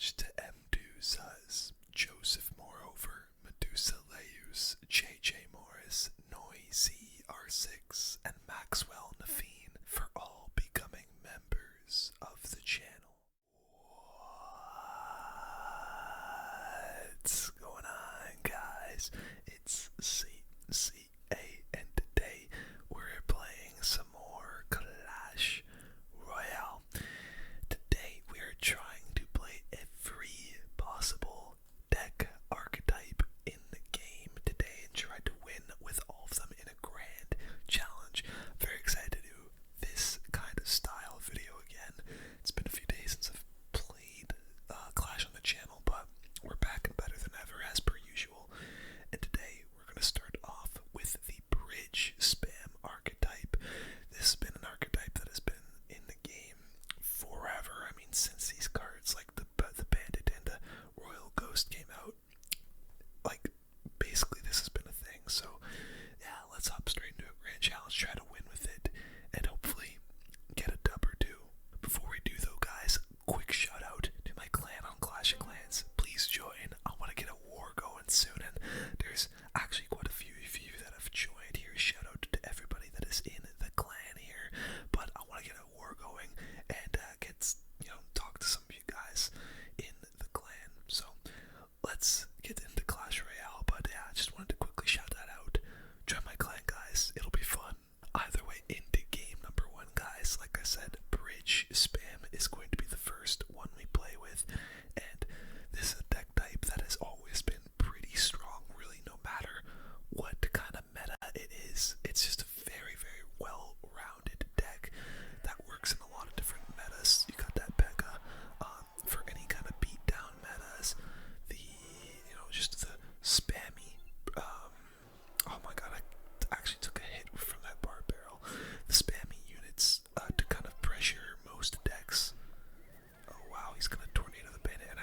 much to Mduzas, Joseph Moreover, Medusa Leus, JJ Morris, Noisy R6, and Maxwell Naveen for all becoming members of the channel. What's going on, guys? It's CCA, and today we're playing some more Clash Royale. Today we are trying to play every possible deck archetype in the game today and try to win with all of them in a grand challenge. Very excited to do this kind of style video again. It's been a few days since I've played Clash on the channel, but we're back and better than ever as per usual. And today we're going to start off with the bridge spam archetype. This has been an archetype that has been in the game forever. I mean, since these cards like the Bandit and the Royal Ghost came out, like basically this has been a thing. So yeah, let's hop straight into a grand challenge, try to win with it, and hopefully get a dub or two. Before we do though, guys, quick shout out to my clan on Clash of Clans. Please join. I want to get a war going soon, and there's actually quite a few of you that have joined here. Shout out to everybody that is in the clan here. But I want to get a war going and talk to some of you guys in the clan. So let's get into Clash Royale. But yeah, I just wanted to quickly shout that out. Join my clan, guys. It'll be fun. Either way, into game number one, guys. Like I said, bridge spam is going to be the first one we play with, and this is a deck type that has always been pretty strong, really, no matter what kind of meta it is. It's just a very, very well-rounded deck that works in a lot of different metas. You got that Pekka for any kind of beatdown metas, just the spammy, oh my god, I actually took a hit from that bar barrel. The spammy units to kind of pressure most decks. Oh wow, he's gonna tornado the bandit, and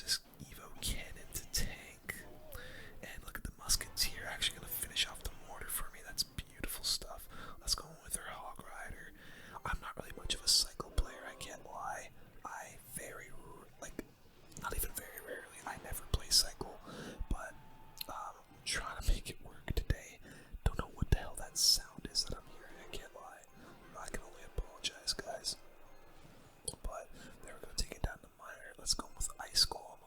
use this Evo cannon to tank. And look at the musketeer actually gonna finish off the mortar for me. That's beautiful stuff. Let's go with her hog rider. I'm not really much of a cycle player, I can't lie. I not even very rarely, I never play cycle, but trying to make it work today. Don't know what the hell that sound is that I'm hearing, I can't lie. I can only apologize, guys. But there we go, taking down the miner. Let's go with Ice Golem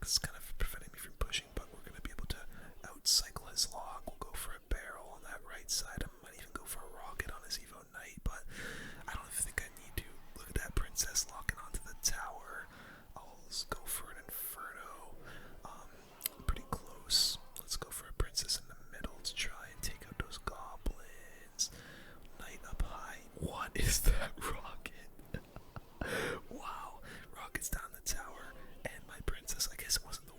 It's kind of preventing me from pushing, but we're going to be able to outcycle his log. We'll go for a barrel on that right side. I might even go for a rocket on his Evo Knight, but I don't think I need to. Look at that princess locking onto the tower. I'll go for an Inferno. Pretty close. Let's go for a princess in the middle to try and take out those goblins. Knight up high. What is that rocket? Wow. Rockets down the tower, and my princess, I guess it wasn't the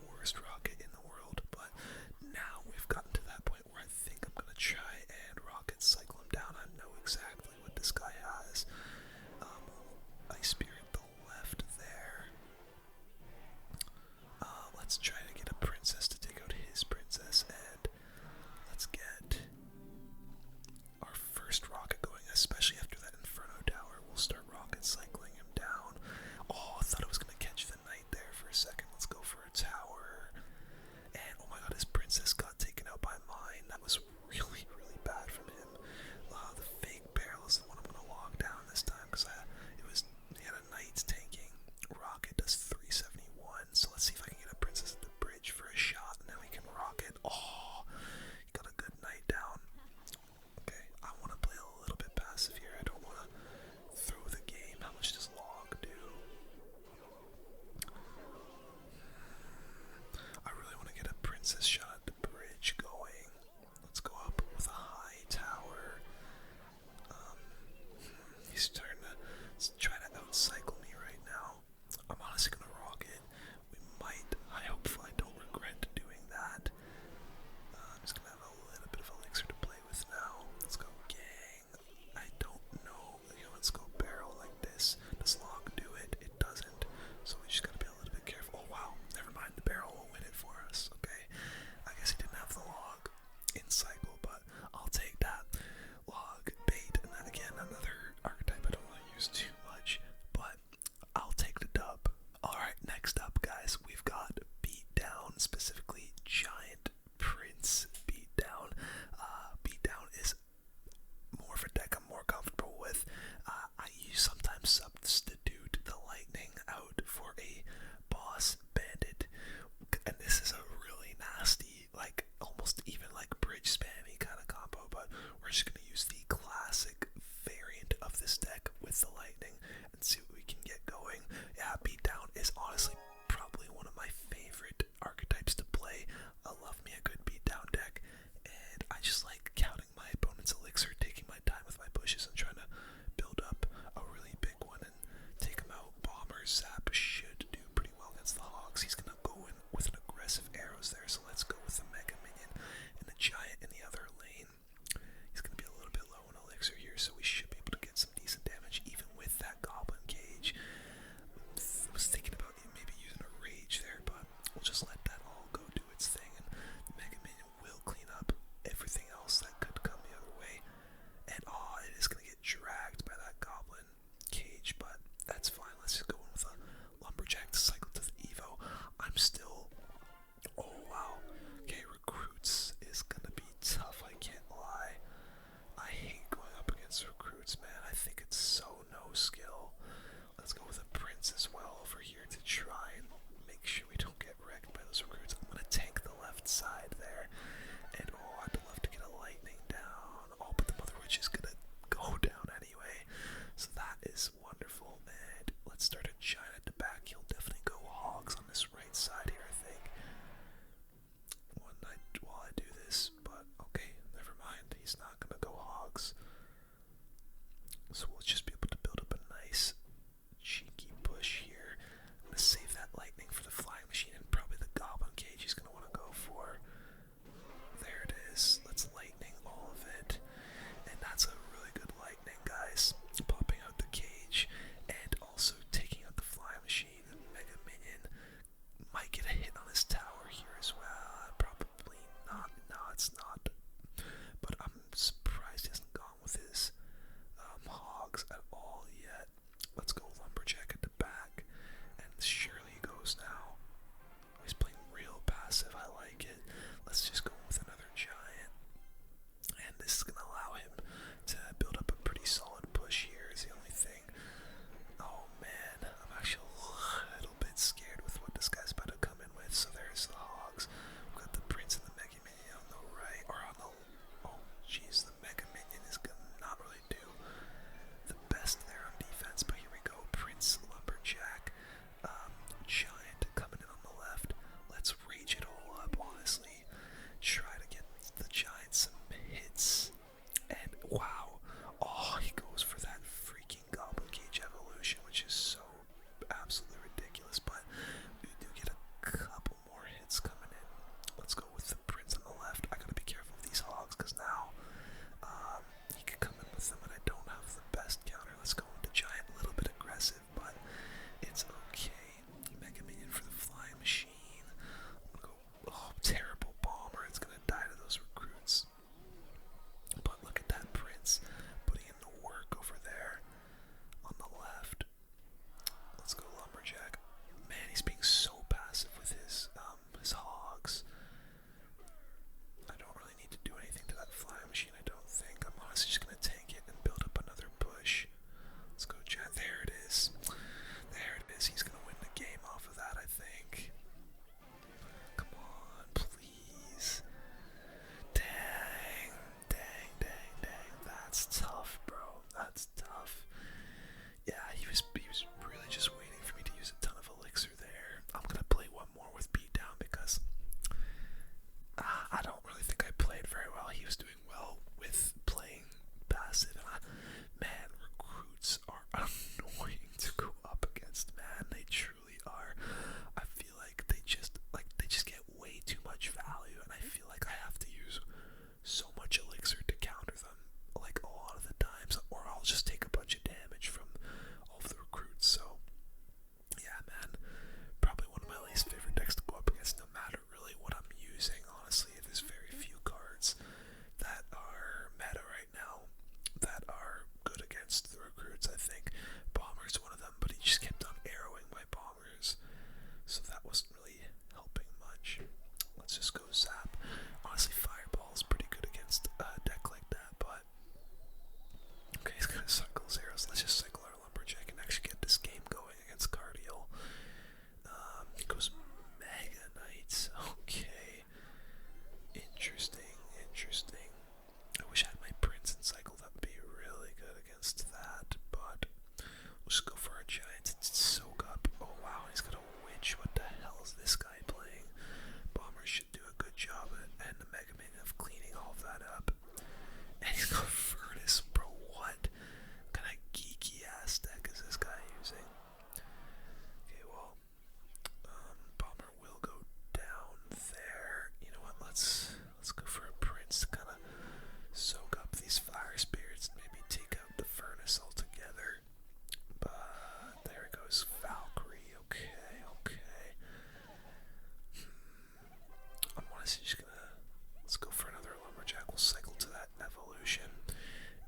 let's go for another lumberjack. We'll cycle to that evolution,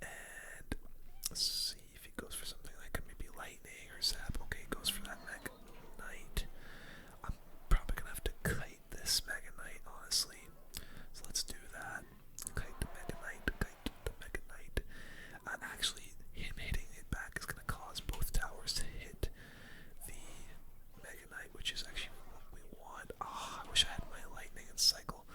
and let's see if he goes for something like maybe lightning or zap. Okay, he goes for that Mega Knight. I'm probably gonna have to kite this Mega Knight, honestly. So let's do that. Kite the Mega Knight, kite the Mega Knight. Actually, him hitting it back is gonna cause both towers to hit the Mega Knight, which is actually what we want. I wish I had my lightning and cycle.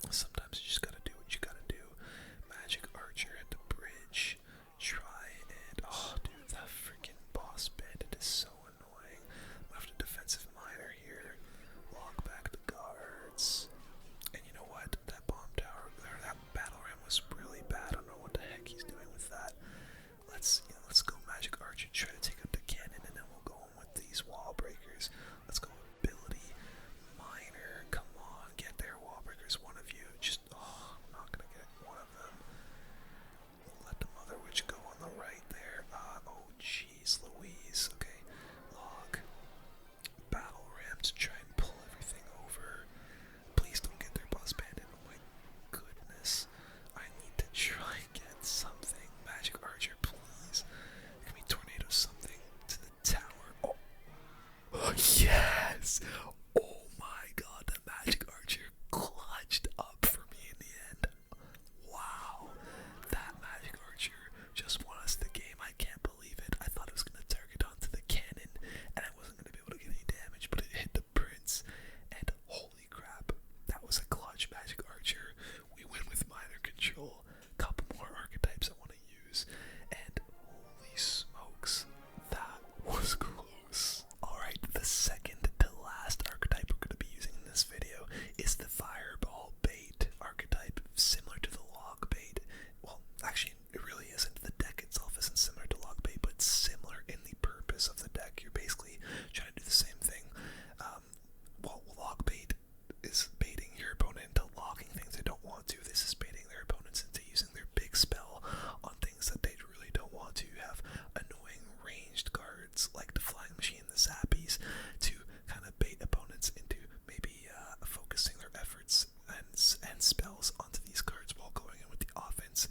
Sometimes you just gotta do what you gotta do. Magic Archer at the bridge. Try and oh dude, that freaking boss bandit is so annoying. Left a defensive miner here. Lock back the guards. And you know what? That bomb tower or that battle ram was really bad. I don't know what the heck he's doing with that. Let's go Magic Archer, try to take out the cannon, and then we'll go in with these wall breakers. Let's go ability miner. Come on, get there, wall breakers. One of you. Just I'm not gonna get one of them. We'll let the Mother Witch go on the right there. Oh jeez, Louise. Okay, log battle ram to try and pull everything over. Please don't get there, boss bandit. Oh my goodness, I need to try and get something. Magic Archer, please. Give me tornado something to the tower. Oh, yes! Oh my god, the Magic Archer clutched up for me in the end. Wow, that Magic Archer just won us the game. I can't believe it. I thought it was going to target onto the cannon, and I wasn't going to be able to get any damage, but it hit the prince, and holy crap, that was a clutch Magic Archer. We win with minor control. Couple more archetypes I want to use, and holy smokes, that was close. Alright, the second to last archetype we're going to be using in this video is the Fireball Bait archetype, similar to the Log Bait. Well, actually, it really isn't. The deck itself isn't similar to Log Bait, but it's similar in the purpose of the deck. You're basically trying to do the same thing. While Log Bait is baiting your opponent into logging things they don't want to, this is baiting their opponents into using their big spell on things that they really don't want to. You have annoying ranged cards like the Flying Machine and the Zappies to kind of bait opponents into maybe focusing their efforts and spells onto these cards while going in with the offense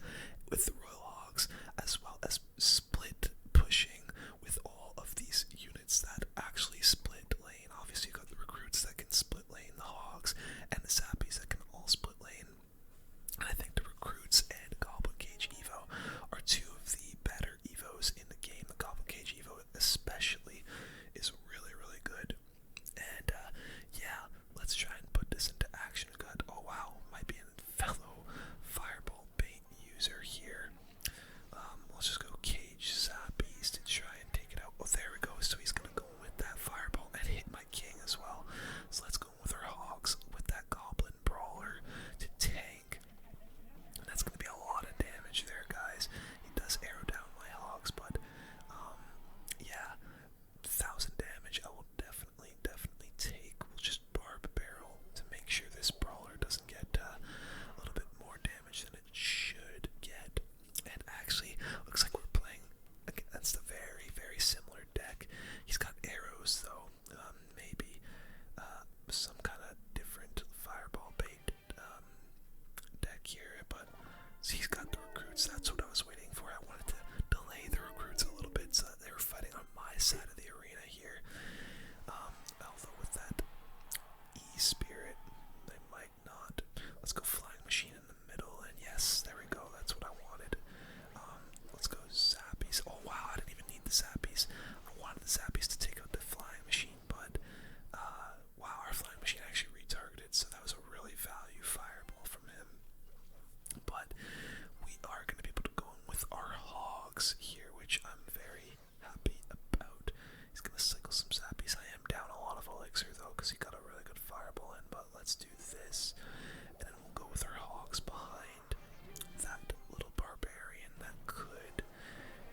with the Royal Hogs, as well as split pushing with all of these units that actually split lane. Obviously, you've got the recruits that can split lane, the Hogs, and the Zappies that can all split lane. And I think the recruits and Goblin Cage Evo are two of the better Evos in the game. The Goblin Cage Evo especially is really, really good. And yeah, let's try and put this into action. We've got, oh wow, might be a fellow Fireball Bait user here. Let's just go Cage Zappies to try and take it out. Oh, there we go. So he's gonna go with that Fireball and hit my King as well. So let's go with our Hogs with that Goblin Brawler to tank. And that's gonna be a lot of damage there, guys. He does arrow down my Hogs, but yeah, 1,000 damage I will definitely take. We'll just barb barrel to make sure this Brawler doesn't get a little bit more damage than it should get. And actually, looks like we're playing against a very, very similar deck. He's got arrows though, maybe some kind of different Fireball Bait deck here, but so he's got the recruits. That's what I was waiting for. I wanted to delay the recruits a little bit so that they were fighting on my side of the arena here. Although with that E-Spirit, they might not. Let's go Flying Machine in the middle, and yes, there we go. That's what I wanted. Let's go Zappies. Oh wow, I didn't even need the Zappies. I wanted the Zappies to take out the Flying Machine, but wow, our Flying Machine actually retargeted, so that was a really value Fireball from him. But we are going to be able to go in with our Hogs here, which I'm very happy about. He's going to cycle some Zappies. I am down a lot of elixir though, because he got a really good Fireball in, but let's do this. And then we'll go with our Hogs behind that little Barbarian that could.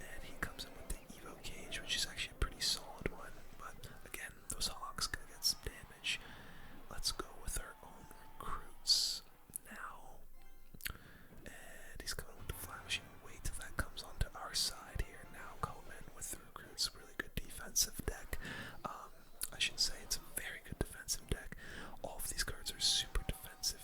And he comes in with the Evo Cage, which is actually a pretty solid one. But again, those Hogs going to get some damage. Let's go with our own recruits now. And he's coming with the Flying Machine. Wait till that comes onto our side here. Now go in with the recruits. Really good defensive deck. I should say it's a very good defensive deck. All of these cards are super defensive.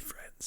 friends.